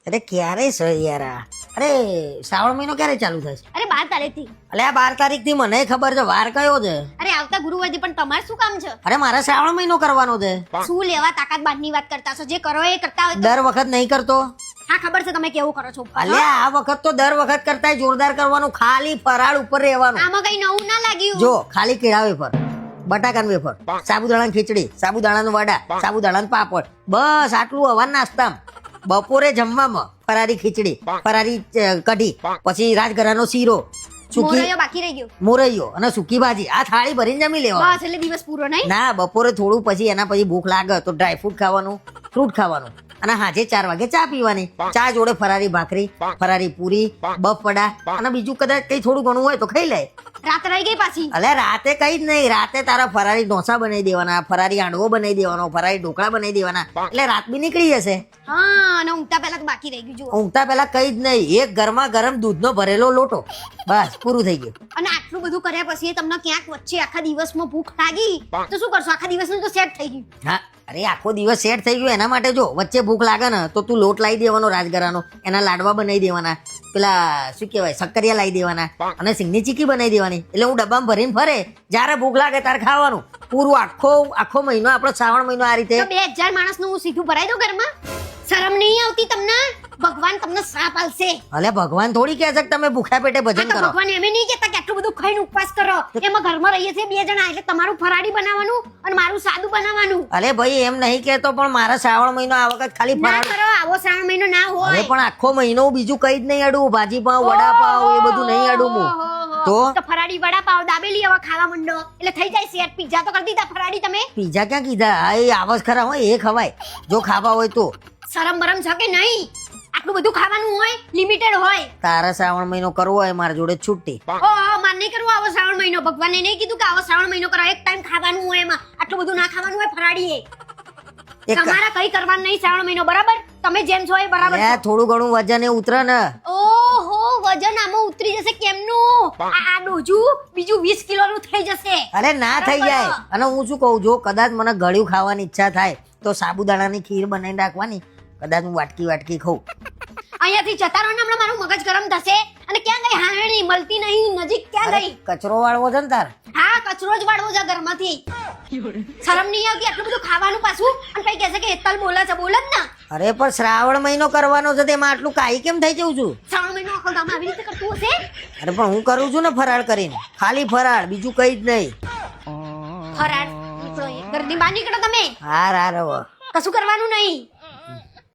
અરે ક્યારે છે યાર આ? અરે શ્રાવણ મહિનો ક્યારે ચાલુ થશે? અરે 12 તારીખથી. અલે આ 12 તારીખથી મને ખબર છે, વાર કયો છે? અરે આવતા ગુરુવારથી, પણ તમારે શું કામ છે? અરે મારે શ્રાવણ મહિનો કરવાનો છે. શું લેવા તાકાત બાદની વાત કરતા છો? જે કરો એ કરતા હોય તો. દર વખત નહીં કરતો. હા ખબર છે તમે કેવું કરો છો. અલે આ વખત તો દર વખત કરતા જોરદાર કરવાનું, ખાલી ફરાળ ઉપર રહેવાનું. આમાં કઈ નવું ના લાગ્યું. જો ખાલી કેળા વેફર, બટાકાનું વેફર, સાબુદાણાની ખીચડી, સાબુદાણાનું વડા, સાબુદાણાનું પાપડ, બસ આટલું હવા નાસ્તામાં. બપોરે જમવામાં ફરારી ખીચડી, ફરારી કઢી, પછી રાજગરાનો શીરો, મોરૈયો બાકી રહી ગયો. મોરૈયો અને સૂકી ભાજી. આ થાળી ભરીને જમી લેવા. બસ એટલે દિવસ પૂરો નહીં. ના, બપોરે થોડું, પછી એના પછી ભૂખ લાગે તો ડ્રાયફ્રૂટ ખાવાનું, ફ્રૂટ ખાવાનું, અને હાજે 4 વાગે ચા પીવાની. ચા જોડે ફરારી ભાખરી, ફરારી પૂરી, બફડા, અને બીજું કદાચ કઈ થોડું ઘણું હોય તો ખાઈ લે. રાત રહી ગઈ પાછી. અલે રાતે કઈ જ નહીં, રાતે તારા ફરારી ઢોસા બનાવી દેવાના, ફરારી હાંડવો બનાવી દેવાનો, ફરારી ઢોકળા બનાવી દેવાના, એટલે રાત બી નીકળી જશે. હા, અને ઊંઘતા પહેલા તો બાકી રહી ગયું. જુઓ, ઊંઘતા પહેલા કઈ જ નહીં, એક ગરમા ગરમ દૂધનો ભરેલો લોટો, બસ પૂરું થઈ ગયું. અને આટલું બધું કર્યા પછી તમને ક્યાંક વચ્ચે આખા દિવસમાં ભૂખ લાગી તો શું કરશો? આખા દિવસનું તો સેટ થઈ ગયું. હા, અરે આખો દિવસ સેટ થઈ ગયો. એના માટે જો વચ્ચે ભૂખ લાગે ને તો તું લોટ લાવી દેવાનો રાજગરાનો, એના લાડવા બનાવી દેવાના, પેલા શું કહેવાય સક્કરિયા લાવી દેવાના, અને સિંગની ચીકી બનાવી દેવાની. એટલે હું ડબ્બામાં ભરીને ફરે, જ્યારે ભૂખ લાગે ત્યારે ખાવાનું. પૂરું આખો મહિનો આપણો શ્રાવણ મહિનો આ રીતે. તો 2000 માણસનું હું સીધું ભરાઈ દઉં ઘરમાં? શરમ નહીં આવતી તમને? ભગવાન તમને શ્રાપ આલશે. અલે ભગવાન થોડી કહે છે કે તમે ભૂખ્યા પેટે ભજન તો કરો. ભગવાન એમ નહીં કહેતા કે આટલું બધું ખાઈને ઉપવાસ કરો. એમાં ઘરમાં રહીએ છીએ 2 જણા, એટલે તમારું ફરાળી બનાવવાનું અને મારું સાદું બનાવવાનું. અરે ભાઈ એમ નહીં કહેતો, પણ મારા શ્રાવણ મહિનો આ વખત ખાલી ના ફરાળ. કરો, આવો શ્રાવણ મહિનો ના અરે હોય. પણ આખો મહિનો બીજું કઈ જ નહીં અડું, ભાજી પાવ, વડા પાવ, એ બધું નહીં અડું હું. તો ફરાળી વડાપાવ દાબેલી હવે ખાવા માંડો એટલે થઈ જાય સેટ. પિઝા તો કરી દીધા, ફરાળી તમે? પીઝા ક્યાં કીધા? આ એ આવસ ખરા હોય, એ ખવાય જો ખાવા હોય તો. શરમ બરમ છે કે નહીં? આટલું બધું ખાવાનું હોય, લિમિટેડ હોય. તારા શ્રાવણ મહિનો કરવો હોય મારા જોડે છૂટી. માર નહીં કરવું આવો શ્રાવણ મહિનો. ભગવાને નહીં કીધું કે આવો શ્રાવણ મહિનો કરો. એક ટાઈમ ખાવાનું હોય, એમાં આટલું બધું ના ખાવાનું હોય ફરાળી એ. તમારા કઈ કરવાનું નહીં શ્રાવણ મહિનો, બરાબર? તમે જેમ છો એ બરાબર લે, છો. થોડું ઘણું વજન એ ઉતરે ને. ઓહો, વજન આમાં ઉતરી જશે કેમનું? આ ડોજું બીજું 20 કિલોનું થઈ જશે. અરે ના થઈ જાય. અને હું શું કહું, જો કદાચ મને ગળ્યું ખાવાની ઈચ્છા થાય તો સાબુદાણાની ખીર બનાવીને રાખવાની, કદાચ હું વાટકી ખાઉં. અહીંયાથી જતા રહો ને, હમણાં મારું મગજ ગરમ થશે. અને ક્યાં ગઈ હારણી? મળતી નહીં, નજીક ક્યાં ગઈ? કચરો વાળવો છે ને તાર? હા, કચરો જ વાળવો છે ઘરમાંથી. શરમ નહીં આવતી આટલું બધું ખાવાનું પાછું? અને કઈ કહેશે કે હેતલ બોલે છે? બોલે જ ના. અરે પણ શ્રાવણ મહિનો કરવાનો છે, તેમાં આટલું કાઈ કેમ થઈ જઉં છું? શ્રાવણ મહિનો આખો ગામ આવી રીતે કરતું હશે? અરે પણ હું કરું છું ને ફરાળ કરીને, ખાલી ફરાળ, બીજું કઈ જ નહીં. ફરાળ નીકળો, ઘરની બહાર નીકળો તમે. હાર હવે કશું કરવાનું નહીં.